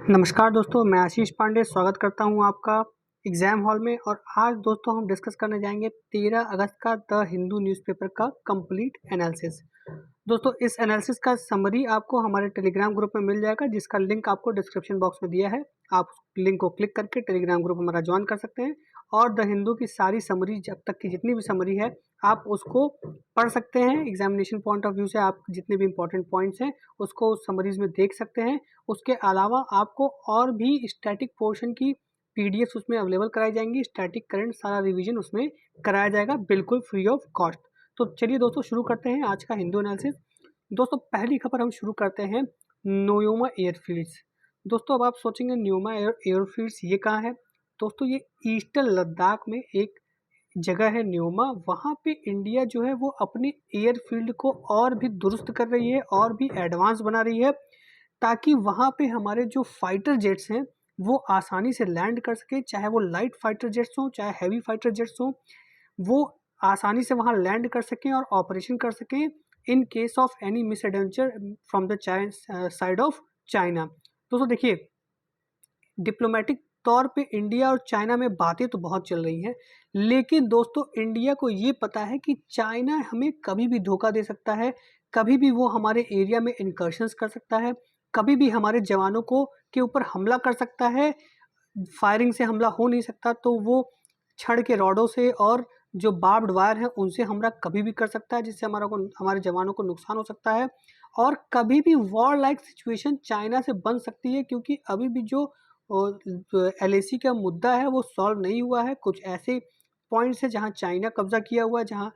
नमस्कार दोस्तों, मैं आशीष पांडे स्वागत करता हूं आपका एग्ज़ाम हॉल में। और आज दोस्तों हम डिस्कस करने जाएंगे 13 अगस्त का द हिंदू न्यूज़पेपर का कंप्लीट एनालिसिस। दोस्तों इस एनालिसिस का समरी आपको हमारे टेलीग्राम ग्रुप में मिल जाएगा, जिसका लिंक आपको डिस्क्रिप्शन बॉक्स में दिया है। आप लिंक को क्लिक करके टेलीग्राम ग्रुप हमारा ज्वाइन कर सकते हैं और द हिंदू की सारी समरी, जब तक की जितनी भी समरी है, आप उसको पढ़ सकते हैं। एग्जामिनेशन पॉइंट ऑफ व्यू से आप जितने भी इंपॉर्टेंट पॉइंट्स हैं उसको उस समरीज में देख सकते हैं। उसके अलावा आपको और भी स्टैटिक पोर्शन की पीडीएफ उसमें अवेलेबल कराई जाएंगी। स्टैटिक करंट सारा रिवीजन उसमें कराया जाएगा बिल्कुल फ्री ऑफ कॉस्ट। तो चलिए दोस्तों शुरू करते हैं आज का हिंदू एनालिसिस। दोस्तों पहली खबर हम शुरू करते हैं न्योमा एयरफील्ड्स। दोस्तों अब आप सोचेंगे न्योमा एयरफील्ड्स ये कहाँ है। दोस्तों ये ईस्टर्न लद्दाख में एक जगह है न्योमा। वहाँ पे इंडिया जो है वो अपने एयरफील्ड को और भी दुरुस्त कर रही है और भी एडवांस बना रही है, ताकि वहाँ पे हमारे जो फाइटर जेट्स हैं वो आसानी से लैंड कर सके। चाहे वो लाइट फाइटर जेट्स हों चाहे हैवी फाइटर जेट्स हों, वो आसानी से वहाँ लैंड कर सकें और ऑपरेशन कर सकें in case of any miss adventure from the side of China. दोस्तों देखिए, डिप्लोमेटिक तौर पे इंडिया और चाइना में बातें तो बहुत चल रही हैं, लेकिन दोस्तों इंडिया को ये पता है कि चाइना हमें कभी भी धोखा दे सकता है, कभी भी वो हमारे एरिया में इनकर्शंस कर सकता है, कभी भी हमारे जवानों को के ऊपर हमला कर सकता है। फायरिंग से हमला हो नहीं सकता तो वो छड़ के रॉडों से और जो बार्ब्ड वायर है उनसे हमला कभी भी कर सकता है, जिससे हमारे जवानों को नुकसान हो सकता है। और कभी भी वॉर लाइक सिचुएशन चाइना से बन सकती है, क्योंकि अभी भी जो एलएसी का मुद्दा है वो सॉल्व नहीं हुआ है। कुछ ऐसे पॉइंट्स है जहां चाइना कब्जा किया हुआ है, जहां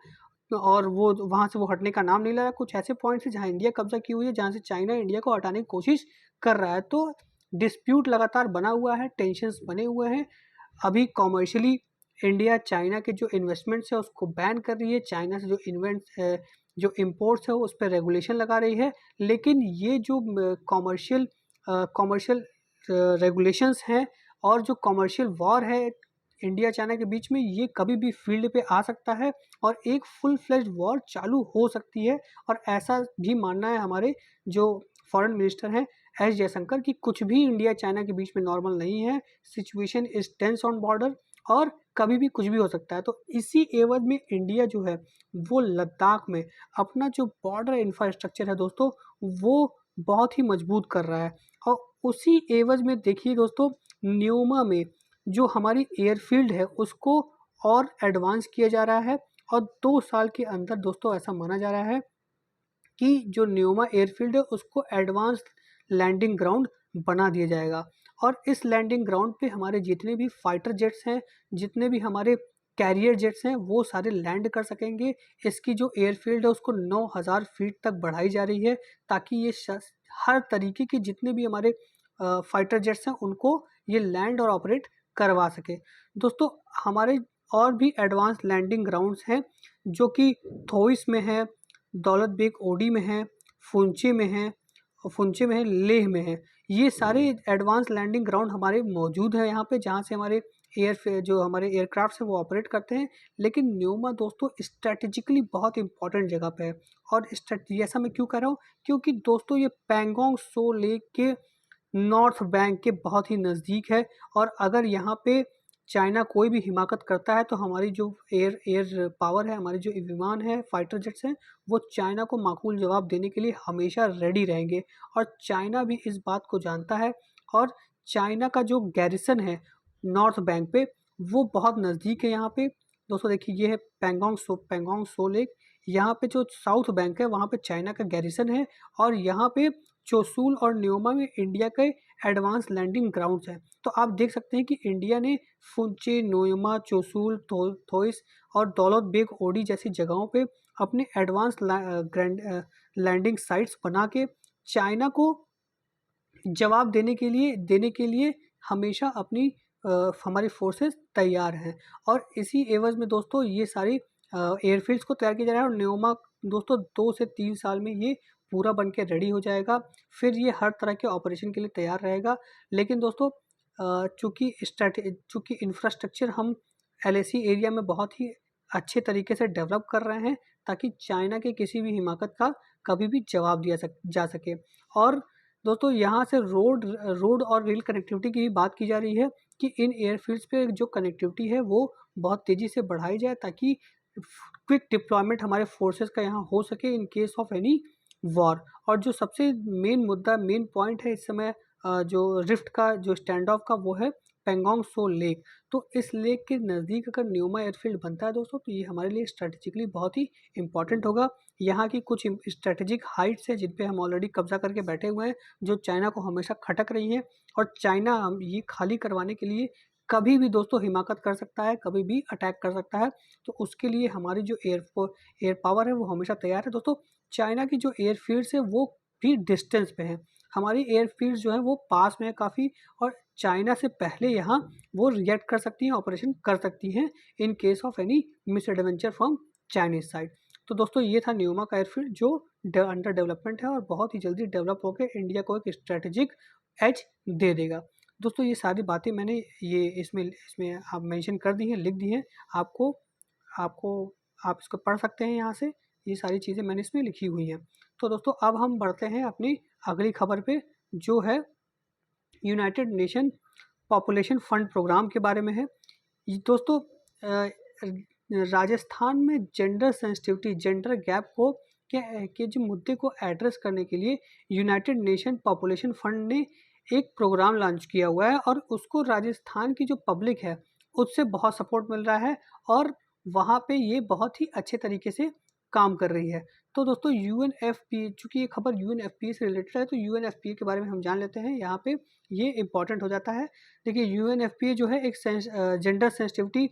और वो वहां से वो हटने का नाम नहीं ले रहा। कुछ ऐसे पॉइंट्स है जहां इंडिया कब्जा की हुई है, जहां से चाइना इंडिया को हटाने की कोशिश कर रहा है। तो डिस्प्यूट लगातार बना हुआ है, टेंशन्स बने हुए हैं। अभी कॉमर्शियली इंडिया चाइना के जो इन्वेस्टमेंट्स है उसको बैन कर रही है, चाइना से जो इम्पोर्ट्स है उस पर रेगुलेशन लगा रही है। लेकिन ये जो कॉमर्शियल रेगुलेशंस हैं और जो कॉमर्शियल वॉर है इंडिया चाइना के बीच में, ये कभी भी फील्ड पे आ सकता है और एक फुल फ्लेज्ड वॉर चालू हो सकती है। और ऐसा भी मानना है हमारे जो फॉरेन मिनिस्टर हैं एस जयशंकर की, कुछ भी इंडिया चाइना के बीच में नॉर्मल नहीं है, situation is tense on border और कभी भी कुछ भी हो सकता है। तो इसी एवज में इंडिया जो है वो लद्दाख में अपना जो बॉर्डर इंफ्रास्ट्रक्चर है दोस्तों वो बहुत ही मजबूत कर रहा है। और उसी एवज में देखिए दोस्तों, न्योमा में जो हमारी एयरफील्ड है उसको और एडवांस किया जा रहा है। और 2 साल के अंदर दोस्तों ऐसा माना जा रहा है कि जो न्योमा एयरफील्ड है उसको एडवांस लैंडिंग ग्राउंड बना दिया जाएगा। और इस लैंडिंग ग्राउंड पे हमारे जितने भी फाइटर जेट्स हैं, जितने भी हमारे कैरियर जेट्स हैं, वो सारे लैंड कर सकेंगे। इसकी जो एयरफील्ड है उसको 9000 फीट तक बढ़ाई जा रही है, ताकि ये हर तरीके के जितने भी हमारे फाइटर जेट्स हैं उनको ये लैंड और ऑपरेट करवा सके। दोस्तों हमारे और भी एडवांस लैंडिंग ग्राउंड्स हैं, जो कि थोइस में है, दौलत बेग ओडी में है, फुंचे में है, फुंचे में है, लेह में है। ये सारे एडवांस लैंडिंग ग्राउंड हमारे मौजूद है यहाँ पे, जहाँ से हमारे जो हमारे एयरक्राफ्ट है वो ऑपरेट करते हैं। लेकिन न्योमा दोस्तों स्ट्रेटेजिकली बहुत इंपॉर्टेंट जगह पे है। और ऐसा मैं क्यों कह रहा हूँ, क्योंकि दोस्तों ये पैंगोंग सो लेक के नॉर्थ बैंक के बहुत ही नज़दीक है। और अगर यहाँ पे चाइना कोई भी हिमाकत करता है तो हमारी जो एयर पावर है, हमारे जो विमान है, फाइटर जेट्स हैं, वो चाइना को माकूल जवाब देने के लिए हमेशा रेडी रहेंगे। और चाइना भी इस बात को जानता है। और चाइना का जो गैरिसन है नॉर्थ बैंक पे वो बहुत नज़दीक है यहाँ पे। दोस्तों देखिए, ये है पैंगोंग सो लेक। यहाँ पे जो साउथ बैंक है वहाँ पे चाइना का गैरिसन है। और यहाँ पे चोसूल और न्योमा में इंडिया के एडवांस लैंडिंग ग्राउंड्स हैं। तो आप देख सकते हैं कि इंडिया ने फुंचे, नोयमा, चोसूल, थोइस और दौलत बेग ओडी जैसी जगहों पे अपने एडवांस लैंडिंग साइट्स बना के चाइना को जवाब देने के लिए हमेशा अपनी हमारी फोर्सेस तैयार हैं। और इसी एवज में दोस्तों ये सारी एयरफील्ड्स को तैयार किया जा रहा है। और न्योमा दोस्तों 2 से 3 साल में ये पूरा बन के रेडी हो जाएगा, फिर ये हर तरह के ऑपरेशन के लिए तैयार रहेगा। लेकिन दोस्तों चूँकि इंफ्रास्ट्रक्चर हम एलएसी एरिया में बहुत ही अच्छे तरीके से डेवलप कर रहे हैं, ताकि चाइना के किसी भी हिमाकत का कभी भी जवाब दिया जा सके। और दोस्तों यहाँ से रोड और रेल कनेक्टिविटी की भी बात की जा रही है कि इन एयरफील्ड्स पे जो कनेक्टिविटी है वो बहुत तेज़ी से बढ़ाई जाए, ताकि क्विक डिप्लॉयमेंट हमारे फोर्सेस का यहाँ हो सके in case of any war. और जो सबसे मेन पॉइंट है इस समय जो रिफ्ट का जो स्टैंड ऑफ का, वो है पेंगोंग सो लेक। तो इस लेक के नज़दीक अगर न्योमा एयरफील्ड बनता है दोस्तों, तो ये हमारे लिए स्ट्रैटेजिकली बहुत ही इंपॉर्टेंट होगा। यहाँ की कुछ स्ट्रैटेजिक हाइट्स हैं जिन पे हम ऑलरेडी कब्जा करके बैठे हुए हैं, जो चाइना को हमेशा खटक रही हैं, और चाइना हम ये खाली करवाने के लिए कभी भी दोस्तों हिमाकत कर सकता है, कभी भी अटैक कर सकता है। तो उसके लिए हमारी जो एयर पावर है वो हमेशा तैयार है दोस्तों। चाइना की जो एयरफील्ड्स है वो भी डिस्टेंस पे है, हमारी एयरफील्ड्स जो है वो पास में है काफ़ी, और चाइना से पहले यहाँ वो रिएक्ट कर सकती हैं, ऑपरेशन कर सकती हैं in case of any miss adventure from Chinese side. तो दोस्तों ये था न्योमा का एयरफील्ड जो अंडर डेवलपमेंट है, और बहुत ही जल्दी डेवलप होकर इंडिया को एक स्ट्रेटेजिक एज दे देगा। दोस्तों ये सारी बातें मैंने ये इसमें इसमें आप मेंशन कर दी हैं, लिख दी हैं। आपको आपको आप इसको पढ़ सकते हैं यहाँ से, ये सारी चीज़ें मैंने इसमें लिखी हुई हैं। तो दोस्तों अब हम बढ़ते हैं अपनी अगली खबर पे, जो है United Nation Population Fund program के बारे में है। दोस्तों राजस्थान में जेंडर सेंसिटिविटी, जेंडर गैप को के जो मुद्दे को एड्रेस करने के लिए यूनाइटेड नेशन पॉपुलेशन फंड ने एक प्रोग्राम लॉन्च किया हुआ है, और उसको राजस्थान की जो पब्लिक है उससे बहुत सपोर्ट मिल रहा है, और वहाँ पे ये बहुत ही अच्छे तरीके से काम कर रही है। तो दोस्तों यूएनएफपी, चूँकि ये खबर यूएनएफपी से रिलेटेड है, तो यूएनएफपी के बारे में हम जान लेते हैं। यहाँ पे ये इंपॉर्टेंट हो जाता है। देखिए यूएनएफपी जो है एक जेंडर सेंसिटिविटी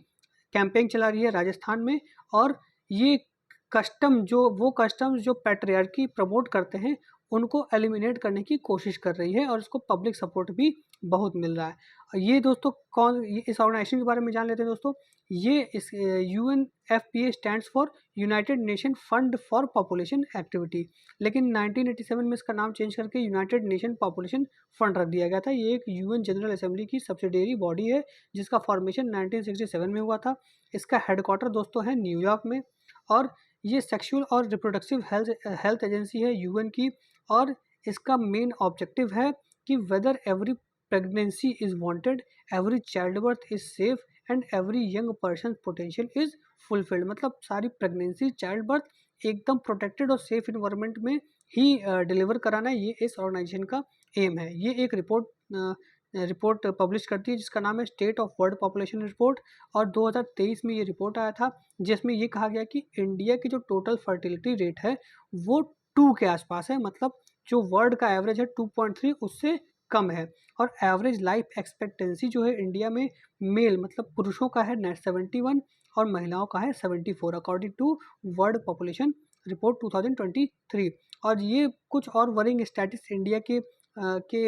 कैंपेन चला रही है राजस्थान में, और ये कस्टम्स जो पैट्रियार्की प्रमोट करते हैं उनको एलिमिनेट करने की कोशिश कर रही है, और इसको पब्लिक सपोर्ट भी बहुत मिल रहा है। ये दोस्तों इस ऑर्गेनाइजेशन के बारे में जान लेते हैं दोस्तों। ये इस UNFPA stands for United nation fund for population activity, लेकिन 1987 में इसका नाम चेंज करके यूनाइटेड नेशन पॉपुलेशन फंड रख दिया गया था। ये एक यूएन जनरल असेंबली की सब्सिडियरी बॉडी है, जिसका फॉर्मेशन 1967 में हुआ था। इसका हेडक्वार्टर दोस्तों है न्यूयॉर्क में, और ये सेक्सुअल और रिप्रोडक्टिव हेल्थ एजेंसी है यूएन की, और इसका मेन ऑब्जेक्टिव है कि whether every pregnancy is wanted, every child birth is safe, and every young person potential is fulfilled. मतलब सारी प्रेगनेंसी, चाइल्ड बर्थ एकदम प्रोटेक्टेड और सेफ इन्वायरमेंट में ही डिलीवर कराना, ये इस ऑर्गेनाइजेशन का एम है। ये एक रिपोर्ट पब्लिश करती है जिसका नाम है state of world population report, और 2023 में ये रिपोर्ट आया था, जिसमें ये कहा गया कि इंडिया की जो टोटल फर्टिलिटी रेट है वो 2 के आसपास है। मतलब जो वर्ल्ड का एवरेज है 2.3 उससे कम है, और एवरेज लाइफ एक्सपेक्टेंसी जो है इंडिया में मेल मतलब पुरुषों का है 71 और महिलाओं का है 74, according to world population report 2023। और ये कुछ और वरिंग स्टैटिस इंडिया के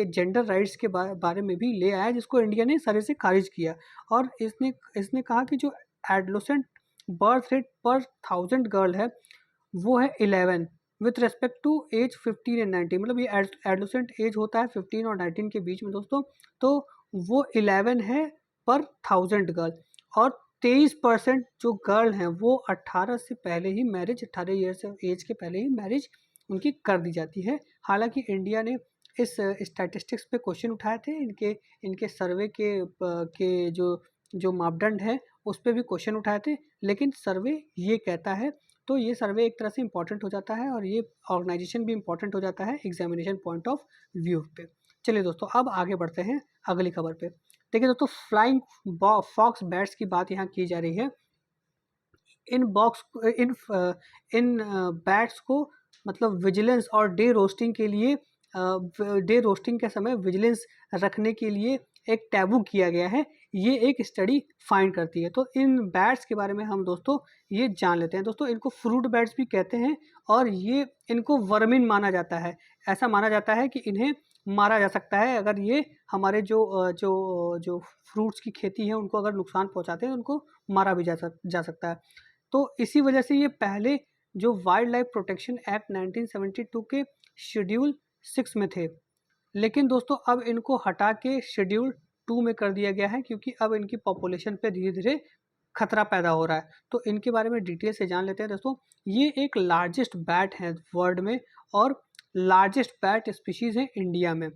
जेंडर राइट्स के बारे में भी ले आया, जिसको इंडिया ने सरे से खारिज किया। और इसने कहा कि जो एडोलेसेंट बर्थ रेट पर 1000 गर्ल है वो है 11 with respect to age 15 and 19। मतलब ये एडोलेसेंट एज होता है 15 और 19 के बीच में दोस्तों, तो वो 11 है पर 1000 गर्ल। और 23% जो गर्ल हैं वो 18 से पहले ही मैरिज, 18 ईयर्स एज के पहले ही मैरिज उनकी कर दी जाती है। हालांकि इंडिया ने इस स्टैटिस्टिक्स पे क्वेश्चन उठाए थे, इनके सर्वे के जो मापदंड है उस पर भी क्वेश्चन उठाए थे, लेकिन सर्वे ये कहता है। तो ये सर्वे एक तरह से इंपॉर्टेंट हो जाता है, और ये ऑर्गेनाइजेशन भी इंपॉर्टेंट हो जाता है एग्जामिनेशन पॉइंट ऑफ व्यू पे। चलिए दोस्तों अब आगे बढ़ते हैं अगली खबर पे। देखिए दोस्तों फ्लाइंग फॉक्स बैट्स की बात यहाँ की जा रही है। इन बैट्स को मतलब विजिलेंस और डे रोस्टिंग के लिए डे रोस्टिंग के समय विजिलेंस रखने के लिए एक टैबू किया गया है, ये एक स्टडी फाइंड करती है। तो इन बैट्स के बारे में हम दोस्तों ये जान लेते हैं। दोस्तों इनको फ्रूट बैट्स भी कहते हैं, और ये इनको वर्मिन माना जाता है। ऐसा माना जाता है कि इन्हें मारा जा सकता है अगर ये हमारे जो फ्रूट्स की खेती है उनको अगर नुकसान पहुंचाते हैं, तो उनको मारा भी जा सकता है। तो इसी वजह से ये पहले जो वाइल्ड लाइफ प्रोटेक्शन एक्ट 1972 के शेड्यूल 6 में थे, लेकिन दोस्तों अब इनको हटा के शेड्यूल 2 में कर दिया गया है, क्योंकि अब इनकी पॉपुलेशन पे धीरे धीरे खतरा पैदा हो रहा है। तो इनके बारे में डिटेल से जान लेते हैं दोस्तों। ये एक लार्जेस्ट बैट है वर्ल्ड में, और लार्जेस्ट बैट स्पीशीज़ हैं इंडिया में।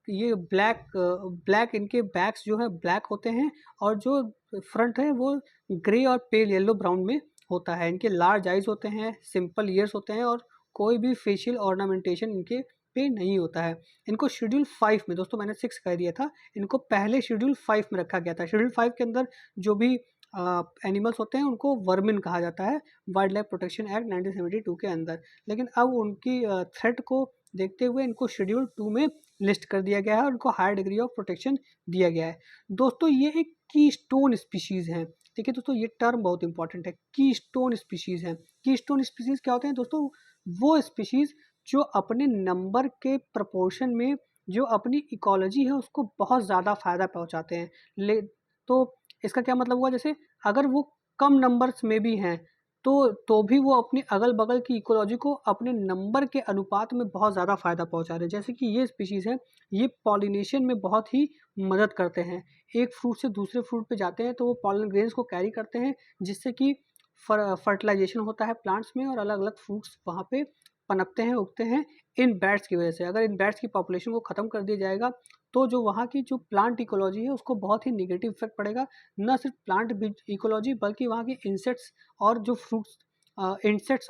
ये ब्लैक इनके बैक्स जो है ब्लैक होते हैं और जो फ्रंट है वो ग्रे और पेल येलो ब्राउन में होता है। इनके लार्ज आइज़ होते हैं, सिंपल ईयर्स होते हैं और कोई भी फेशियल ऑर्नामेंटेशन इनके पे नहीं होता है। इनको शेड्यूल 5 में, दोस्तों मैंने 6 कह दिया था, इनको पहले शेड्यूल 5 में रखा गया था। शेड्यूल 5 के अंदर जो भी एनिमल्स होते हैं उनको वर्मिन कहा जाता है वाइल्ड लाइफ प्रोटेक्शन एक्ट 1972 के अंदर। लेकिन अब उनकी थ्रेट को देखते हुए इनको शेड्यूल 2 में लिस्ट कर दिया गया है और उनको हायर डिग्री ऑफ प्रोटेक्शन दिया गया है। दोस्तों ये एक की स्टोन स्पीशीज़ हैं। देखिए दोस्तों ये टर्म बहुत इंपॉर्टेंट है, की स्टोन स्पीशीज़ हैं। की स्टोन स्पीशीज़ क्या होते हैं दोस्तों? वो स्पीशीज़ जो अपने नंबर के प्रपोर्शन में जो अपनी इकोलॉजी है उसको बहुत ज़्यादा फ़ायदा पहुँचाते हैं। तो इसका क्या मतलब हुआ, जैसे अगर वो कम नंबर्स में भी हैं तो भी वो अपनी अगल-बगल की इकोलॉजी को अपने नंबर के अनुपात में बहुत ज़्यादा फ़ायदा पहुँचा रहे हैं। जैसे कि ये स्पीशीज़ है, ये पॉलिनेशन में बहुत ही मदद करते हैं। एक फ्रूट से दूसरे फ्रूट पे जाते हैं तो वो पॉलन ग्रेन्स को कैरी करते हैं, जिससे कि फर्टिलाइजेशन होता है प्लांट्स में और अलग-अलग फ्रूट्स वहाँ पे पनपते हैं, उगते हैं इन बैट्स की वजह से। अगर इन बैट्स की पॉपुलेशन को ख़त्म कर दिया जाएगा तो जो वहाँ की जो प्लांट इकोलॉजी है उसको बहुत ही नेगेटिव इफेक्ट पड़ेगा। न सिर्फ प्लांट इकोलॉजी बल्कि वहाँ के इंसेक्ट्स और जो फ्रूट्स इंसेक्ट्स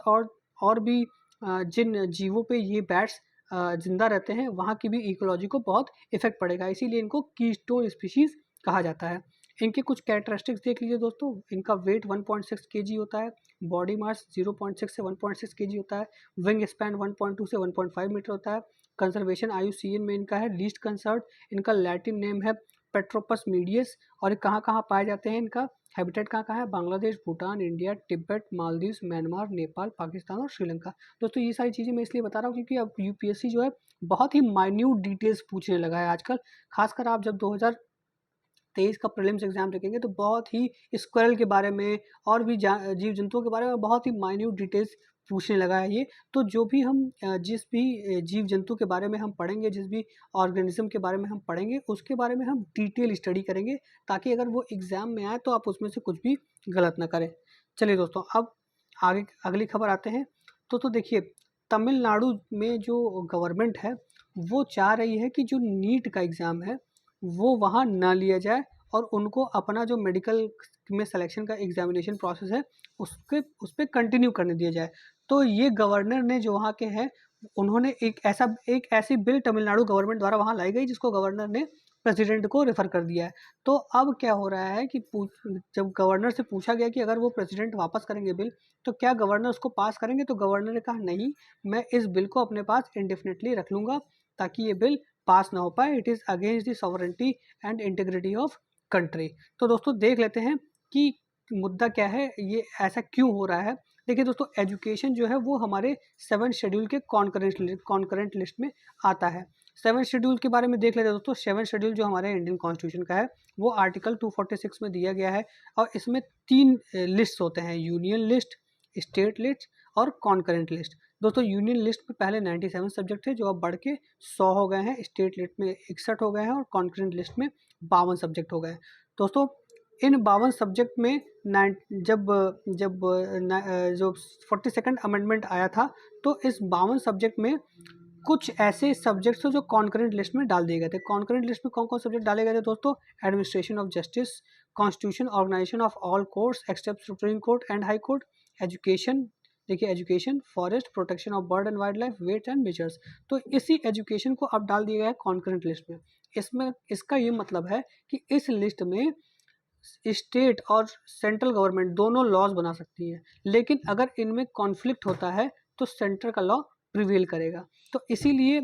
और भी जिन जीवों पे ये बैट्स ज़िंदा रहते हैं वहाँ की भी इकोलॉजी को बहुत इफेक्ट पड़ेगा। इसीलिए इनको कीस्टोन स्पीशीज़ कहा जाता है। इनके कुछ कैरेक्टरिस्टिक्स देख लीजिए दोस्तों। इनका वेट 1.6 केजी होता है, बॉडी मास 0.6 से 1.6 केजी होता है, विंग स्पैन 1.2 से 1.5 मीटर होता है। कंजर्वेशन IUCN में इनका है लीस्ट कंसर्ट। इनका लैटिन नेम है पेट्रोपस मीडियस। और कहाँ-कहाँ पाए जाते हैं, इनका हैबिटेट कहाँ-कहाँ है? बांग्लादेश, भूटान, इंडिया, तिब्बत, मालदीव्स, म्यांमार, नेपाल, पाकिस्तान और श्रीलंका। दोस्तों ये सारी चीज़ें मैं इसलिए बता रहा हूँ क्योंकि अब यूपीएससी जो है बहुत ही माइन्यूट डिटेल्स पूछने लगा है आजकल। खासकर आप जब 2023 का प्रीलिम्स एग्जाम देखेंगे तो बहुत ही स्क्वायरल के बारे में और भी जीव जंतुओं के बारे में बहुत ही माइन्यूट डिटेल्स पूछने लगा है ये। तो जो भी हम जिस भी जीव जंतु के बारे में हम पढ़ेंगे, जिस भी ऑर्गेनिज्म के बारे में हम पढ़ेंगे, उसके बारे में हम डिटेल स्टडी करेंगे ताकि अगर वो एग्ज़ाम में आए तो आप उसमें से कुछ भी गलत ना करें। चलिए दोस्तों अब आगे अगली खबर आते हैं। तो देखिए तमिलनाडु में जो गवर्नमेंट है वो चाह रही है कि जो नीट का एग्ज़ाम है वो वहाँ ना लिया जाए और उनको अपना जो मेडिकल में सिलेक्शन का एग्जामिनेशन प्रोसेस है उस पे कंटिन्यू करने दिया जाए। तो ये गवर्नर ने जो वहाँ के हैं उन्होंने एक ऐसी बिल तमिलनाडु गवर्नमेंट द्वारा वहाँ लाई गई जिसको गवर्नर ने प्रेसिडेंट को रेफर कर दिया है। तो अब क्या हो रहा है कि जब गवर्नर से पूछा गया कि अगर वो प्रेसिडेंट वापस करेंगे बिल तो क्या गवर्नर उसको पास करेंगे, तो गवर्नर ने कहा नहीं, मैं इस बिल को अपने पास इंडेफिनिटली रख लूँगा ताकि ये बिल पास ना हो पाए। It is against the sovereignty and integrity of country. तो दोस्तों देख लेते हैं कि मुद्दा क्या है, ये ऐसा क्यों हो रहा है। देखिए दोस्तों एजुकेशन जो है वो हमारे 7 शेड्यूल के कॉन्करेंट लिस्ट में आता है। 7 शेड्यूल के बारे में देख लेते हैं दोस्तों। 7 शेड्यूल जो हमारे इंडियन कॉन्स्टिट्यूशन का है वो आर्टिकल 246 में दिया गया है और इसमें 3 लिस्ट होते हैं, यूनियन लिस्ट, स्टेट लिस्ट और कॉन्करेंट लिस्ट। दोस्तों यूनियन लिस्ट में पहले 97 सब्जेक्ट थे जो अब बढ़ के 100 हो गए हैं, स्टेट लिस्ट में 61 हो गए हैं और कॉन्करेंट लिस्ट में 52 सब्जेक्ट हो गए हैं। दोस्तों इन 52 सब्जेक्ट में जब जब जो 42nd अमेंडमेंट आया था तो इस 52 सब्जेक्ट में कुछ ऐसे सब्जेक्ट्स थे जो कॉन्करेंट लिस्ट में डाल दिए गए थे। कॉन्करेंट लिस्ट में कौन-कौन सब्जेक्ट डाले गए थे दोस्तों? Administration of justice, constitution, organisation of all courts except supreme court and high court, education, देखिए education, forest, protection of bird and wild life, weight and measures. तो इसी एजुकेशन को अब डाल दिया गया है कॉन्करेंट लिस्ट में। इसमें इसका ये मतलब है कि इस लिस्ट में स्टेट और सेंट्रल गवर्नमेंट दोनों लॉज बना सकती है, लेकिन अगर इनमें कॉन्फ्लिक्ट होता है तो सेंटर का लॉ प्रिवेल करेगा। तो इसीलिए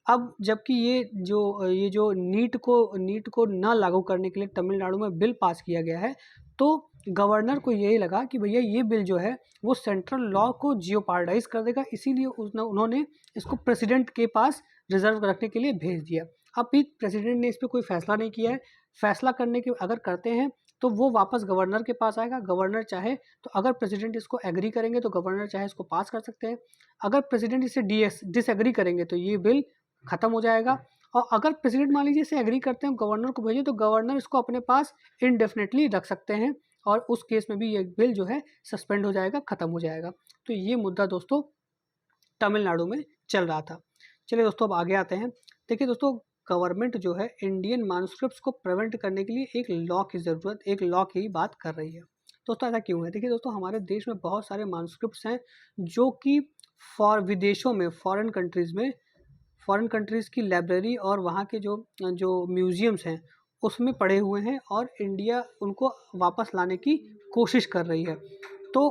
अब जबकि ये जो नीट को ना लागू करने के लिए तमिलनाडु में बिल पास किया गया है, तो गवर्नर को यही लगा कि भैया ये बिल जो है वो सेंट्रल लॉ को जियोपार्डाइज कर देगा, इसीलिए उन्होंने इसको प्रेसिडेंट के पास रिजर्व रखने के लिए भेज दिया। अब भी प्रेसिडेंट ने इस पर कोई फैसला नहीं किया है। फैसला करने के अगर करते हैं तो वो वापस गवर्नर के पास आएगा। गवर्नर चाहे तो अगर प्रेसिडेंट इसको एग्री करेंगे तो गवर्नर चाहे इसको पास कर सकते हैं। अगर प्रेसिडेंट इसे डिसएग्री करेंगे तो ये बिल ख़त्म हो जाएगा। और अगर प्रेसिडेंट मान लीजिए इसे एग्री करते हैं, गवर्नर को भेजें, तो गवर्नर इसको अपने पास इनडेफिनेटली रख सकते हैं और उस केस में भी ये बिल जो है सस्पेंड हो जाएगा, ख़त्म हो जाएगा। तो ये मुद्दा दोस्तों तमिलनाडु में चल रहा था। चलिए दोस्तों अब आगे आते हैं। देखिए दोस्तों, गवर्नमेंट जो है इंडियन मैन्युस्क्रिप्ट्स को प्रिवेंट करने के लिए एक लॉ की ज़रूरत, एक लॉ की बात कर रही है। दोस्तों ऐसा क्यों है? देखिए दोस्तों, हमारे देश में बहुत सारे मैन्युस्क्रिप्ट्स हैं जो कि विदेशों में, फॉरेन कंट्रीज़ की लाइब्रेरी और वहाँ के जो जो म्यूज़ियम्स हैं, उसमें पड़े हुए हैं और इंडिया उनको वापस लाने की कोशिश कर रही है। तो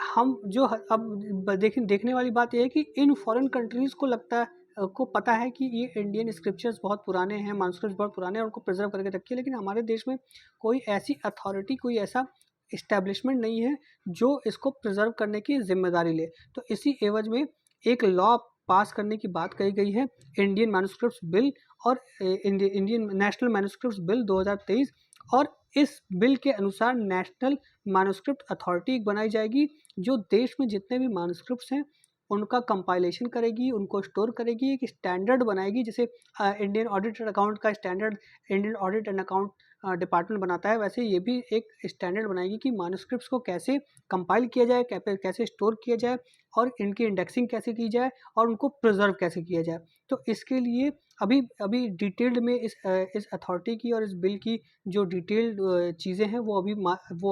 हम जो अब देखने वाली बात ये है कि इन फॉरेन कंट्रीज़ को लगता है, को पता है कि ये इंडियन स्क्रिप्चर्स बहुत पुराने हैं, मैन्युस्क्रिप्ट्स बहुत पुराने हैं और उनको प्रिजर्व करके रखिए, लेकिन हमारे देश में कोई ऐसी अथॉरिटी, कोई ऐसा इस्टेब्लिशमेंट नहीं है जो इसको प्रिजर्व करने की ज़िम्मेदारी ले। तो इसी एवज में एक लॉ पास करने की बात कही गई है, इंडियन मैन्युस्क्रिप्ट्स बिल और इंडियन नेशनल मैन्युस्क्रिप्ट्स बिल 2023। और इस बिल के अनुसार नेशनल मैन्युस्क्रिप्ट अथॉरिटी बनाई जाएगी जो देश में जितने भी मैन्युस्क्रिप्ट्स हैं उनका कंपाइलेशन करेगी, उनको स्टोर करेगी, एक स्टैंडर्ड बनाएगी। जैसे इंडियन ऑडिट एंड अकाउंट का standard Indian audit and account department बनाता है, वैसे ये भी एक स्टैंडर्ड बनाएगी कि मैन्युस्क्रिप्ट्स को कैसे कंपाइल किया जाए, कैसे स्टोर किया जाए और इनकी इंडेक्सिंग कैसे की जाए और उनको प्रिजर्व कैसे किया जाए। तो इसके लिए अभी अभी डिटेल्ड में इस अथॉरिटी की और इस बिल की जो डिटेल्ड चीज़ें हैं वो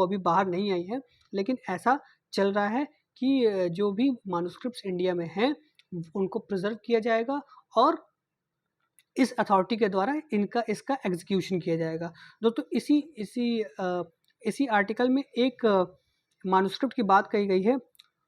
अभी बाहर नहीं आई हैं, लेकिन ऐसा चल रहा है कि जो भी मैन्युस्क्रिप्ट्स इंडिया में हैं उनको प्रिजर्व किया जाएगा और इस अथॉरिटी के द्वारा इसका एग्जीक्यूशन किया जाएगा। दोस्तों इसी आर्टिकल में एक मैन्युस्क्रिप्ट की बात कही गई है,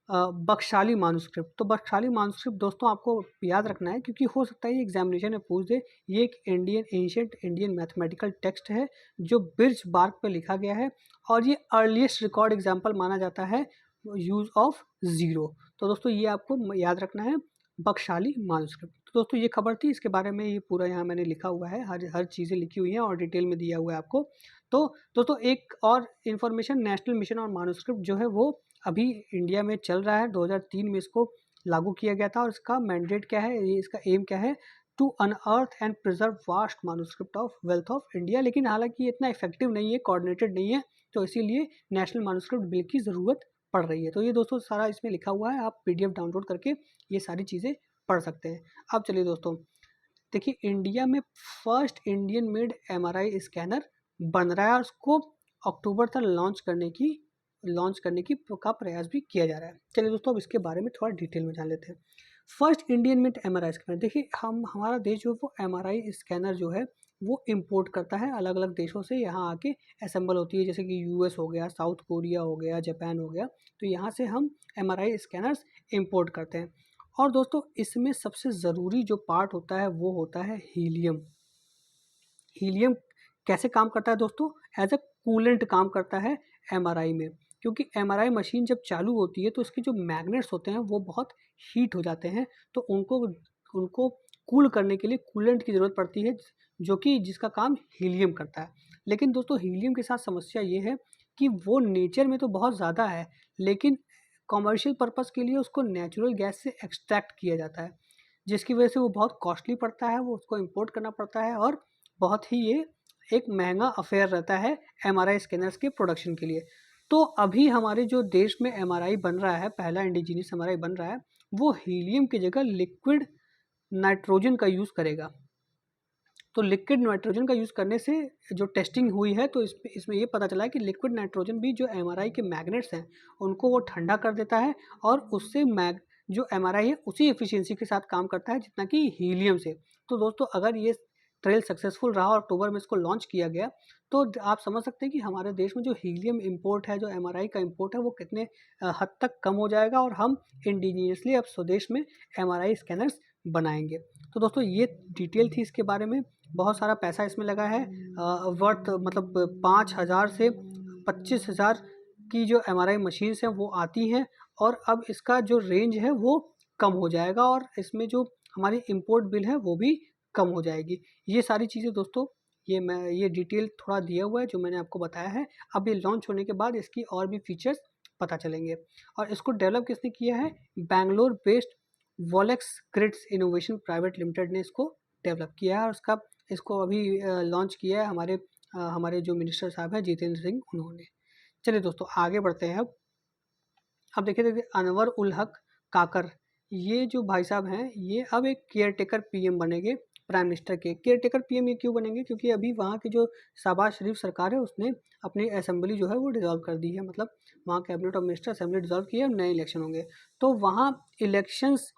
बख्शाली मैन्युस्क्रिप्ट। तो बख्शाली मैन्युस्क्रिप्ट दोस्तों आपको याद रखना है क्योंकि हो सकता है ये एग्जामिनेशन में पूछ दे। ये एक एंशिएंट इंडियन मैथमेटिकल टेक्स्ट है जो बिर्च बार्क पे लिखा गया है और ये अर्लीस्ट रिकॉर्ड एग्जाम्पल माना जाता है यूज ऑफ ज़ीरो। तो दोस्तों ये आपको याद रखना है, बख्शाली मैन्युस्क्रिप्ट। तो दोस्तों ये खबर थी, इसके बारे में ये पूरा यहाँ मैंने लिखा हुआ है, हर चीज़ें लिखी हुई हैं और डिटेल में दिया हुआ है आपको। तो दोस्तों एक और इन्फॉर्मेशन, नेशनल मिशन और मैन्युस्क्रिप्ट जो है वो अभी इंडिया में चल रहा है। 2003 में इसको लागू किया गया था और इसका मैंडेट क्या है, ये इसका एम क्या है, to unearth and preserve vast manuscript of wealth of India. लेकिन हालांकि ये इतना इफेक्टिव नहीं है, कोऑर्डिनेटेड नहीं है, तो इसीलिए नेशनल मैन्युस्क्रिप्ट बिल की ज़रूरत पड़ रही है। तो ये दोस्तों सारा इसमें लिखा हुआ है, आप पीडीएफ डाउनलोड करके ये सारी चीज़ें पढ़ सकते हैं। अब चलिए दोस्तों, देखिए इंडिया में first Indian made MRI scanner बन रहा है और उसको अक्टूबर तक लॉन्च करने की का प्रयास भी किया जा रहा है। चलिए दोस्तों अब इसके बारे में थोड़ा डिटेल में जान लेते हैं। First Indian made MRI scanner, देखिए हमारा देश जो है वो एमआरआई स्कैनर जो है वो इम्पोर्ट करता है अलग अलग देशों से, यहाँ आके असेंबल होती है, जैसे कि यूएस हो गया, साउथ कोरिया हो गया, जापान हो गया। तो यहाँ से हम एमआरआई स्कैनर्स इम्पोर्ट करते हैं। और दोस्तों इसमें सबसे ज़रूरी जो पार्ट होता है वो होता है हीलियम। हीलियम कैसे काम करता है दोस्तों? एज अ कूलेंट काम करता है एमआरआई में, क्योंकि एमआरआई मशीन जब चालू होती है तो इसके जो मैग्नेट्स होते हैं वो बहुत हीट हो जाते हैं, तो उनको कूल करने के लिए कूलेंट की ज़रूरत पड़ती है, जो कि जिसका काम हीलियम करता है। लेकिन दोस्तों हीलियम के साथ समस्या ये है कि वो नेचर में तो बहुत ज़्यादा है, लेकिन कॉमर्शियल पर्पस के लिए उसको नेचुरल गैस से एक्सट्रैक्ट किया जाता है, जिसकी वजह से वो बहुत कॉस्टली पड़ता है, वो उसको इम्पोर्ट करना पड़ता है और बहुत ही ये एक महंगा अफेयर रहता है एमआरआई स्कैनर्स के प्रोडक्शन के लिए। तो अभी हमारे जो देश में एमआरआई बन रहा है, पहला इंडिजीनियस एमआरआई बन रहा है, वो हीलियम की जगह लिक्विड नाइट्रोजन का यूज़ करेगा। तो लिक्विड नाइट्रोजन का यूज़ करने से जो टेस्टिंग हुई है तो इसमें ये पता चला है कि लिक्विड नाइट्रोजन भी जो एमआरआई के मैग्नेट्स हैं उनको वो ठंडा कर देता है और उससे जो एमआरआई है उसी एफिशिएंसी के साथ काम करता है जितना कि हीलियम से। तो दोस्तों अगर ये ट्रायल सक्सेसफुल रहा और अक्टूबर में इसको लॉन्च किया गया तो आप समझ सकते हैं कि हमारे देश में जो हीलियम इंपोर्ट है, जो एमआरआई का इंपोर्ट है, वो कितने हद तक कम हो जाएगा और हम इंडिजीनियसली अब स्वदेश में एमआरआई स्कैनर्स बनाएंगे। तो दोस्तों ये डिटेल थी इसके बारे में। बहुत सारा पैसा इसमें लगा है, वर्थ मतलब 5,000 से 25,000 की जो एमआरआई मशीन्स हैं वो आती हैं और अब इसका जो रेंज है वो कम हो जाएगा और इसमें जो हमारी इंपोर्ट बिल है वो भी कम हो जाएगी। ये सारी चीज़ें दोस्तों ये डिटेल थोड़ा दिया हुआ है जो मैंने आपको बताया है। अब ये लॉन्च होने के बाद इसकी और भी फीचर्स पता चलेंगे। और इसको डेवलप किसने किया है? Bangalore based Valex grids innovation private limited ने इसको डेवलप किया है और इसको अभी लॉन्च किया है हमारे जो मिनिस्टर साहब हैं जितेंद्र सिंह, उन्होंने। चलिए दोस्तों आगे बढ़ते हैं। अब देखिए अनवर उल हक काकर, ये जो भाई साहब हैं ये अब एक केयर टेकर पीएम बनेंगे प्राइम मिनिस्टर के। केयर टेकर पीएम ये क्यों बनेंगे? क्योंकि अभी वहाँ की जो शहबाज शरीफ सरकार है उसने अपनी असेंबली जो है वो डिसॉल्व कर दी है, मतलब वहाँ cabinet of minister assembly dissolve की है, नए इलेक्शन होंगे। तो वहाँ इलेक्शंस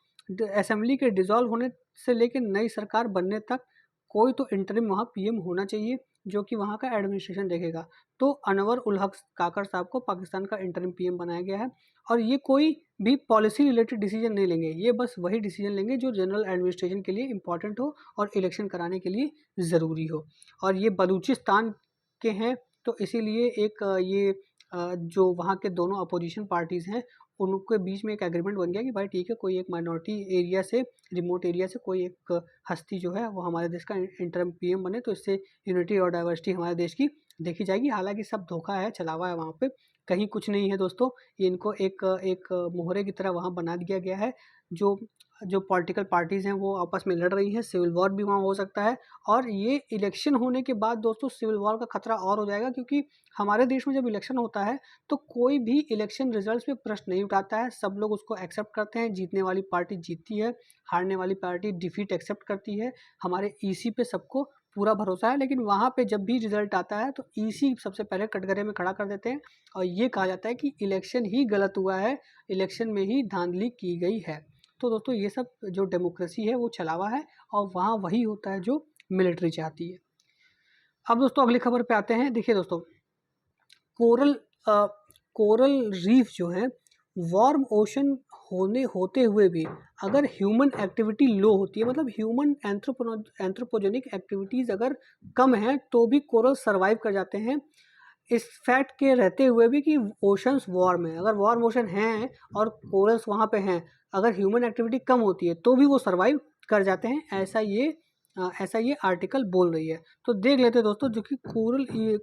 असेंबली के डिसॉल्व होने से लेकर नई सरकार बनने तक कोई तो इंटरिम वहाँ पीएम होना चाहिए जो कि वहाँ का एडमिनिस्ट्रेशन देखेगा। तो अनवर उल हक काकर साहब को पाकिस्तान का इंटरिम पीएम बनाया गया है और ये कोई भी पॉलिसी रिलेटेड डिसीजन नहीं लेंगे, ये बस वही डिसीजन लेंगे जो जनरल एडमिनिस्ट्रेशन के लिए इंपॉर्टेंट हो और इलेक्शन कराने के लिए ज़रूरी हो। और ये बलूचिस्तान के हैं तो इसीलिए एक ये जो वहाँ के दोनों अपोजिशन पार्टीज़ हैं उनके बीच में एक एग्रीमेंट बन गया कि भाई ठीक है, कोई एक माइनॉरिटी एरिया से, रिमोट एरिया से कोई एक हस्ती जो है वो हमारे देश का इंटरिम पीएम बने, तो इससे यूनिटी और डाइवर्सिटी हमारे देश की देखी जाएगी। हालांकि सब धोखा है, छलावा है, वहाँ पे कहीं कुछ नहीं है दोस्तों। ये इनको एक मोहरे की तरह वहाँ बना दिया गया है। जो जो पॉलिटिकल पार्टीज़ हैं वो आपस में लड़ रही हैं, सिविल वॉर भी वहाँ हो सकता है। और ये इलेक्शन होने के बाद दोस्तों सिविल वॉर का खतरा और हो जाएगा, क्योंकि हमारे देश में जब इलेक्शन होता है तो कोई भी इलेक्शन रिजल्ट्स पे प्रश्न नहीं उठाता है, सब लोग उसको एक्सेप्ट करते हैं। जीतने वाली पार्टी जीतती है, हारने वाली पार्टी डिफीट एक्सेप्ट करती है। हमारे ईसी पे सबको पूरा भरोसा है, लेकिन वहाँ पे जब भी रिजल्ट आता है तो ईसी सबसे पहले कटघरे में खड़ा कर देते हैं और ये कहा जाता है कि इलेक्शन ही गलत हुआ है, इलेक्शन में ही धांधली की गई है। तो दोस्तों ये सब जो डेमोक्रेसी है वो छलावा है और वहाँ वही होता है जो मिलिट्री चाहती है। अब दोस्तों अगली खबर पे आते हैं। देखिए दोस्तों, कोरल कोरल रीफ जो है वार्म ओशन होते हुए भी अगर ह्यूमन एक्टिविटी लो होती है, मतलब ह्यूमन एंथ्रोपोजेनिक एक्टिविटीज़ अगर कम है तो भी कोरल सर्वाइव कर जाते हैं, इस फैक्ट के रहते हुए भी कि ओशंस वार्म है। अगर वार्म ओशन हैं और कोरल्स वहाँ पे हैं, अगर ह्यूमन एक्टिविटी कम होती है तो भी वो सर्वाइव कर जाते हैं, ऐसा ये आर्टिकल बोल रही है। तो देख लेते हैं दोस्तों, जो कि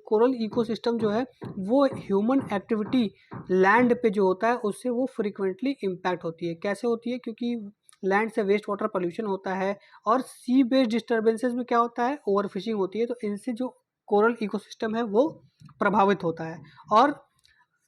कोरल इकोसिस्टम जो है वो ह्यूमन एक्टिविटी लैंड पे जो होता है उससे वो फ्रिक्वेंटली इम्पैक्ट होती है। कैसे होती है? क्योंकि लैंड से वेस्ट वाटर पोल्यूशन होता है और सी बेस्ड डिस्टर्बेंसेस में क्या होता है, ओवर फिशिंग होती है, तो इनसे जो कोरल इकोसिस्टम है वो प्रभावित होता है। और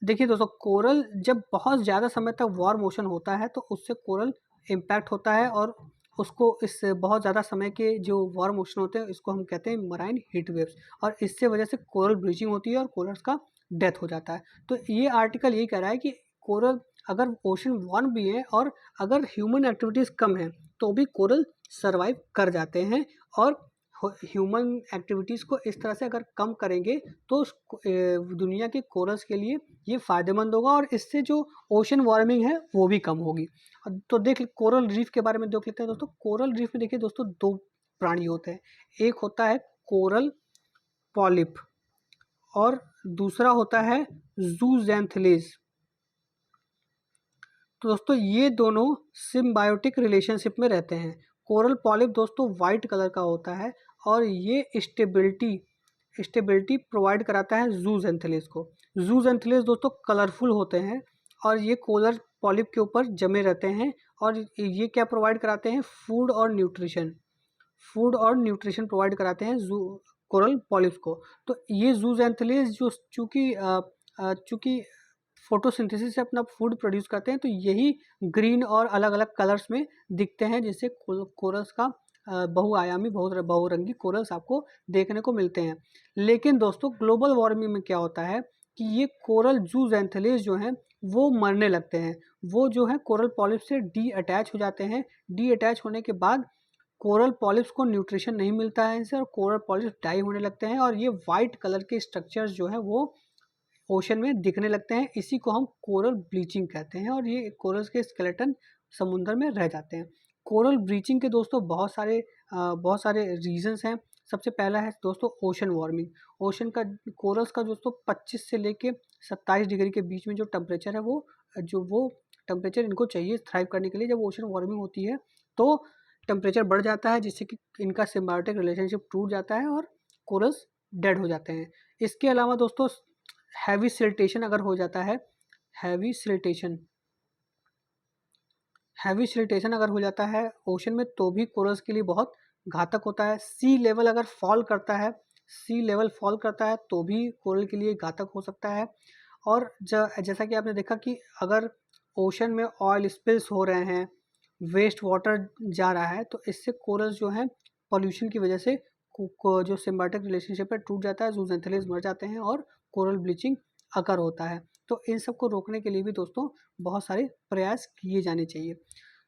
देखिए दोस्तों, कोरल जब बहुत ज़्यादा समय तक वार्म ओशन होता है तो उससे कोरल इम्पैक्ट होता है और उसको इस बहुत ज़्यादा समय के जो वार्म ओशन होते हैं इसको हम कहते हैं मराइन हीट वेव्स, और इससे वजह से कोरल ब्लीचिंग होती है और कोरल्स का डेथ हो जाता है। तो ये आर्टिकल यही कह रहा है कि कोरल अगर ओशन वार्म भी है और अगर ह्यूमन एक्टिविटीज़ कम है तो भी कोरल सर्वाइव कर जाते हैं। और ह्यूमन एक्टिविटीज़ को इस तरह से अगर कम करेंगे तो दुनिया के कोरल्स के लिए ये फ़ायदेमंद होगा और इससे जो ओशन वार्मिंग है वो भी कम होगी। तो देख कोरल रीफ के बारे में देख लेते हैं दोस्तों। कोरल रीफ में देखिए दोस्तों दो प्राणी होते हैं, एक होता है कोरल पॉलिप और दूसरा होता है जूज़ैंथेलेस। तो दोस्तों ये दोनों सिम्बायोटिक रिलेशनशिप में रहते हैं। कोरल पॉलिप दोस्तों वाइट कलर का होता है और ये स्टेबिलिटी प्रोवाइड कराता है जूज़ैंथेलेस को। जूज़ैंथेलेस दोस्तों कलरफुल होते हैं और ये कोरल पॉलिप के ऊपर जमे रहते हैं और ये क्या प्रोवाइड कराते हैं, फूड और न्यूट्रिशन प्रोवाइड कराते हैं कोरल पॉलिप्स को। तो ये जूज़ैंथेलेस जो चूँकि फोटोसिंथेसिस से अपना फूड प्रोड्यूस करते हैं तो यही ग्रीन और अलग अलग कलर्स में दिखते हैं, जिससे कोरल्स का बहुआयामी बहुरंगी कोरल्स आपको देखने को मिलते हैं। लेकिन दोस्तों ग्लोबल वार्मिंग में क्या होता है कि ये कोरल जूज़ैंथेलेस जो हैं वो मरने लगते हैं, वो जो है कोरल पॉलिप से डी अटैच हो जाते हैं। डी अटैच होने के बाद कोरल पॉलिप्स को न्यूट्रिशन नहीं मिलता है इनसे और कोरल पॉलिप्स डाई होने लगते हैं और ये वाइट कलर के स्ट्रक्चर्स जो है वो ओशन में दिखने लगते हैं। इसी को हम कोरल ब्लीचिंग कहते हैं और ये कोरल्स के स्केलेटन समुद्र में रह जाते हैं। कोरल ब्लीचिंग के दोस्तों बहुत सारे रीजंस हैं। सबसे पहला है दोस्तों ओशन वार्मिंग। ओशन का कोरल्स का दोस्तों 25 से लेके 27 डिग्री के बीच में जो टेम्परेचर है वो टेम्परेचर इनको चाहिए थ्राइव करने के लिए। जब ओशन वार्मिंग होती है तो टेम्परेचर बढ़ जाता है, जिससे कि इनका सिम्बायोटिक रिलेशनशिप टूट जाता है और कोरल्स डेड हो जाते हैं। इसके अलावा दोस्तों हैवी सिल्टेशन अगर हो जाता है, हैवी सिल्टेशन अगर हो जाता है ओशन में तो भी कोरल्स के लिए बहुत घातक होता है। सी लेवल फॉल करता है तो भी कोरल के लिए घातक हो सकता है। और जैसा कि आपने देखा कि अगर ओशन में ऑयल स्पिल्स हो रहे हैं वेस्ट वाटर जा रहा है, तो इससे कोरल्स जो हैं पॉल्यूशन की वजह से जो सिम्बायोटिक रिलेशनशिप है टूट जाता है, जूजेंथेलिस मर जाते हैं और कोरल ब्लीचिंग अकर होता है। तो इन सब को रोकने के लिए भी दोस्तों बहुत सारे प्रयास किए जाने चाहिए।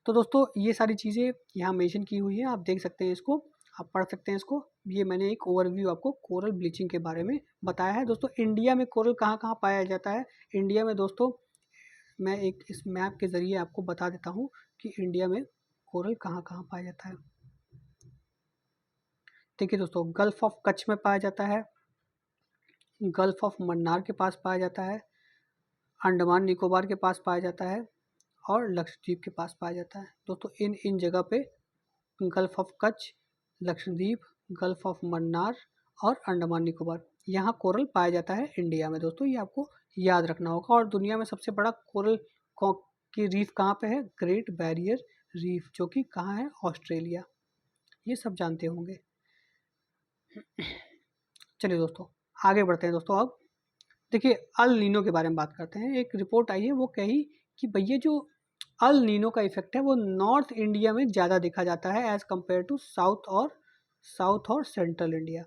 तो दोस्तों ये सारी चीज़ें यहाँ मेंशन की हुई हैं, आप देख सकते हैं इसको, आप पढ़ सकते हैं इसको। ये मैंने एक ओवरव्यू आपको कोरल ब्लीचिंग के बारे में बताया है। दोस्तों इंडिया में कोरल कहाँ कहाँ पाया जाता है? इंडिया में दोस्तों मैं एक इस मैप के ज़रिए आपको बता देता हूँ कि इंडिया में कोरल कहाँ कहाँ पाया जाता है। देखिए दोस्तों, गल्फ ऑफ कच्छ में पाया जाता है, गल्फ ऑफ मन्नार के पास पाया जाता है, अंडमान निकोबार के पास पाया जाता है और लक्षद्वीप के पास पाया जाता है। दोस्तों इन जगह पे gulf of Kutch, Lakshadweep, gulf of Mannar और अंडमान निकोबार, यहाँ कोरल पाया जाता है इंडिया में। दोस्तों ये आपको याद रखना होगा। और दुनिया में सबसे बड़ा कोरल की रीफ कहाँ पे है? ग्रेट बैरियर रीफ, जो कि कहाँ है? ऑस्ट्रेलिया। ये सब जानते होंगे। चलिए दोस्तों आगे बढ़ते हैं। दोस्तों अब देखिए अल नीनो के बारे में बात करते हैं। एक रिपोर्ट आई है, वो कही कि भैया जो अल नीनो का इफेक्ट है वो नॉर्थ इंडिया में ज़्यादा देखा जाता है एज़ कम्पेयर टू साउथ और सेंट्रल इंडिया।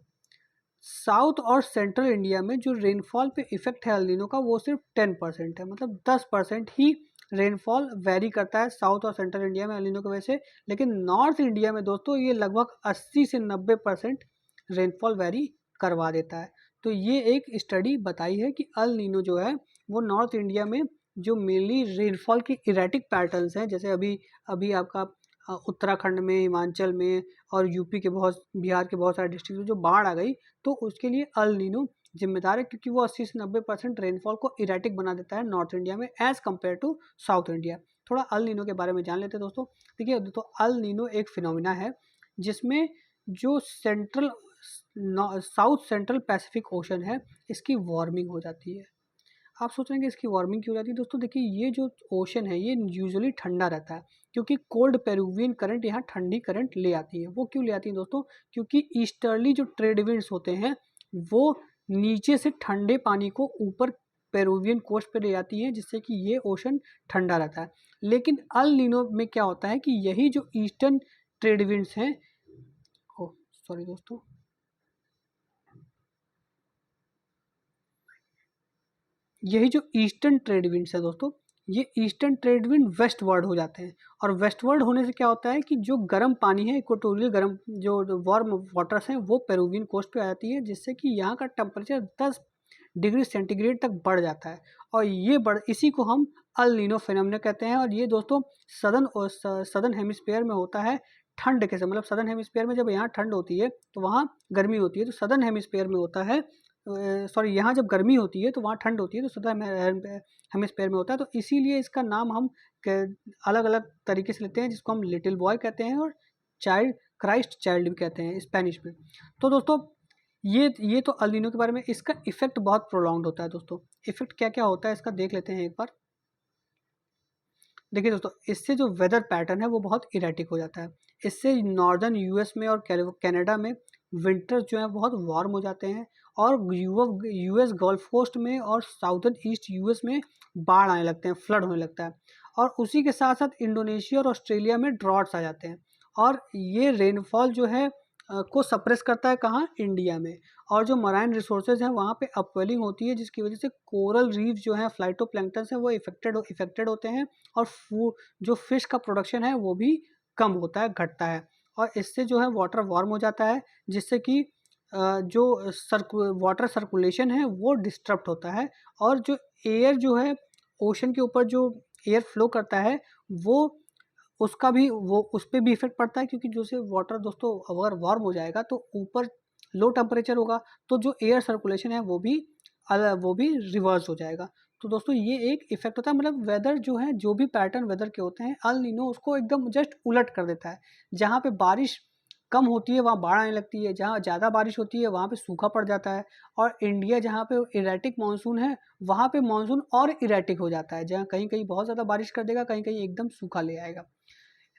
साउथ और सेंट्रल इंडिया में जो रेनफॉल पे इफेक्ट है अल नीनो का वो सिर्फ 10% है, मतलब 10% ही रेनफॉल वेरी करता है साउथ और सेंट्रल इंडिया में अल नीनो की वजह से। लेकिन नॉर्थ इंडिया में दोस्तों ये लगभग 80 से 90% रेनफॉल वेरी करवा देता है। तो ये एक स्टडी बताई है कि अल नीनो जो है वो नॉर्थ इंडिया में जो मेनली रेनफॉल के इरेटिक पैटर्न्स हैं, जैसे अभी अभी आपका उत्तराखंड में, हिमाचल में और यूपी के बिहार के बहुत सारे डिस्ट्रिक्ट में जो बाढ़ आ गई, तो उसके लिए अल नीनो जिम्मेदार है, क्योंकि वो 80 से 90% रेनफॉल को इरेटिक बना देता है नॉर्थ इंडिया में as compare to south India. थोड़ा अल नीनो के बारे में जान लेते हैं दोस्तों। देखिए तो अल नीनो एक फिनोमिना है जिसमें जो साउथ सेंट्रल पैसिफिक ओशन है, इसकी वार्मिंग हो जाती है। आप सोच रहे हैं कि इसकी वार्मिंग क्यों हो जाती है? दोस्तों देखिए ये जो ओशन है ये यूजुअली ठंडा रहता है, क्योंकि कोल्ड पेरुवियन करंट यहाँ ठंडी करंट ले आती है। वो क्यों ले आती है दोस्तों? क्योंकि ईस्टर्ली जो ट्रेड विंड्स होते हैं वो नीचे से ठंडे पानी को ऊपर पेरुवियन कोस्ट पे ले आती हैं, जिससे कि ये ओशन ठंडा रहता है। लेकिन अल नीनो में क्या होता है कि यही जो ईस्टर्न ट्रेड विंड्स हैं, सॉरी दोस्तों, यही जो ईस्टर्न ट्रेड विंड्स है दोस्तों, ये eastern trade wind westward हो जाते हैं। और वेस्ट वर्ड होने से क्या होता है कि जो गर्म पानी है, इक्वेटोरियल गर्म जो वार्म वाटर्स हैं, वो पेरुवियन कोस्ट पे आ जाती है, जिससे कि यहाँ का टेम्परेचर 10 डिग्री सेंटीग्रेड तक बढ़ जाता है। और ये इसी को हम अल नीनो फिनोमेना कहते हैं। और ये दोस्तों सदर्न हेमिस्फीयर में होता है ठंड के समय, मतलब सदर्न हेमिस्फीयर में जब यहाँ ठंड होती है तो वहाँ गर्मी होती है, तो सदर्न हेमिस्फीयर में होता है, सॉरी यहाँ जब गर्मी होती है तो वहाँ ठंड होती है, तो सदर्न हेमिस्फीयर में होता है। तो इसीलिए इसका नाम हम अलग अलग तरीके से लेते हैं, जिसको हम लिटिल बॉय कहते हैं और क्राइस्ट चाइल्ड भी कहते हैं स्पेनिश में। तो दोस्तों ये तो अल नीनो के बारे में। इसका इफेक्ट बहुत प्रोलॉन्ग्ड होता है दोस्तों। इफेक्ट क्या क्या होता है इसका देख लेते हैं एक बार। देखिए दोस्तों, इससे जो वेदर पैटर्न है वो बहुत इरेटिक हो जाता है। इससे नॉर्दर्न यूएस में और कनाडा में विंटर्स जो है बहुत वार्म हो जाते हैं, और यूएस गल्फ कोस्ट में और साउदर्न ईस्ट यूएस में बाढ़ आने लगते हैं, फ्लड होने लगता है। और उसी के साथ साथ इंडोनेशिया और ऑस्ट्रेलिया में ड्रॉट्स आ जाते हैं। और ये रेनफॉल जो है को सप्रेस करता है कहाँ? इंडिया में। और जो मराइन रिसोर्सेज हैं वहाँ पे अपवेलिंग होती है, जिसकी वजह से कोरल रीफ जो है, फ्लाइटोप्लैंक्टन्स हैं, वो इफेक्टेड होते हैं। और जो फिश का प्रोडक्शन है वो भी कम होता है, घटता है। और इससे जो है वाटर वार्म हो जाता है, जिससे कि जो वाटर सर्कुलेशन है वो डिस्टर्ब होता है। और जो एयर जो है ओशन के ऊपर जो एयर फ्लो करता है वो उसका भी उस पर भी इफेक्ट पड़ता है, क्योंकि जो से वाटर दोस्तों अगर वार्म हो जाएगा तो ऊपर लो टेम्परेचर होगा, तो जो एयर सर्कुलेशन है वो भी रिवर्स हो जाएगा। तो दोस्तों ये एक इफेक्ट होता है, मतलब वेदर जो है, जो भी पैटर्न वेदर के होते हैं, अल नीनो उसको एकदम जस्ट उलट कर देता है। जहाँ पे बारिश कम होती है वहाँ बाढ़ आने लगती है, जहाँ ज़्यादा बारिश होती है वहाँ पे सूखा पड़ जाता है। और इंडिया जहाँ पे इरेटिक मानसून है वहाँ पे मानसून और इरेटिक हो जाता है, जहाँ कहीं कहीं बहुत ज़्यादा बारिश कर देगा, कहीं कहीं एकदम सूखा ले आएगा।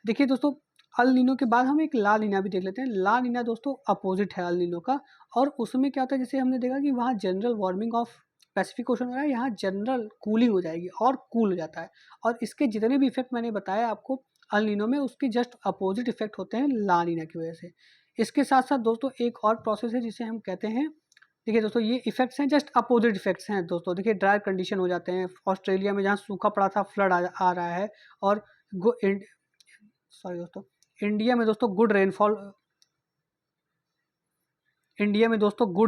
देखिए दोस्तों, अल नीनो के बाद हम एक ला नीना भी देख लेते हैं। ला नीना दोस्तों अपोजिट है अल नीनो का। और उसमें क्या होता है, जैसे हमने देखा कि वहाँ general warming of Pacific ocean हो रहा है, यहाँ जनरल कूलिंग हो जाएगी और कूल हो जाता है। और इसके जितने भी इफेक्ट मैंने बताया आपको अल नीनो में उसके जस्ट अपोजिट इफेक्ट होते हैं ला नीना की वजह से। इसके साथ साथ दोस्तों एक और प्रोसेस है जिसे हम कहते हैं, देखिए दोस्तों ये इफेक्ट्स हैं जस्ट अपोजिट इफेक्ट्स हैं दोस्तों। देखिए ड्राई कंडीशन हो जाते हैं, ऑस्ट्रेलिया में जहाँ सूखा पड़ा था फ्लड आ रहा है, और सॉरी दोस्तों, इंडिया में दोस्तों गुड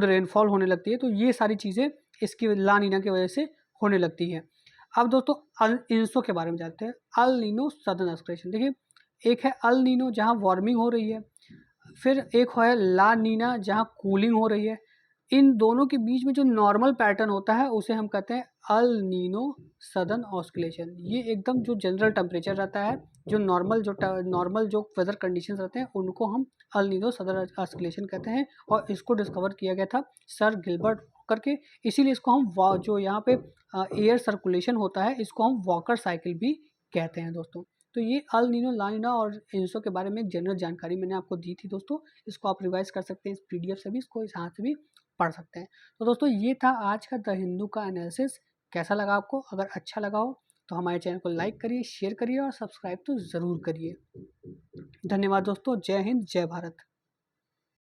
रेनफॉल होने लगती है। तो ये सारी चीज़ें इसकी ला नीना की वजह से होने लगती है। अब दोस्तों अल इंसो के बारे में जानते हैं। अल नीनो सदर्न ऑस्किलेशन, देखिए एक है अल नीनो जहाँ वार्मिंग हो रही है, फिर एक है ला नीना जहाँ कूलिंग हो रही है। इन दोनों के बीच में जो नॉर्मल पैटर्न होता है उसे हम कहते हैं अल नीनो सदर्न ऑस्किलेशन। ये एकदम जो जनरल टेम्परेचर रहता है, जो नॉर्मल जो वेदर कंडीशंस रहते हैं उनको हम अल नीनो सदर्न ऑस्किलेशन कहते हैं। और इसको डिस्कवर किया गया था सर गिलबर्ट करके, इसीलिए इसको हम जो यहाँ पे एयर सर्कुलेशन होता है इसको हम वॉकर साइकिल भी कहते हैं दोस्तों। तो ये अल नीनो ला नीना और इंसो के बारे में एक जनरल जानकारी मैंने आपको दी थी दोस्तों। इसको आप रिवाइज कर सकते हैं इस पीडीएफ से भी, इसको इस हाथ से भी पढ़ सकते हैं। तो दोस्तों ये था आज का द हिंदू का एनालिसिस। कैसा लगा आपको? अगर अच्छा लगा हो तो हमारे चैनल को लाइक करिए, शेयर करिए और सब्सक्राइब तो ज़रूर करिए। धन्यवाद दोस्तों। जय हिंद, जय भारत।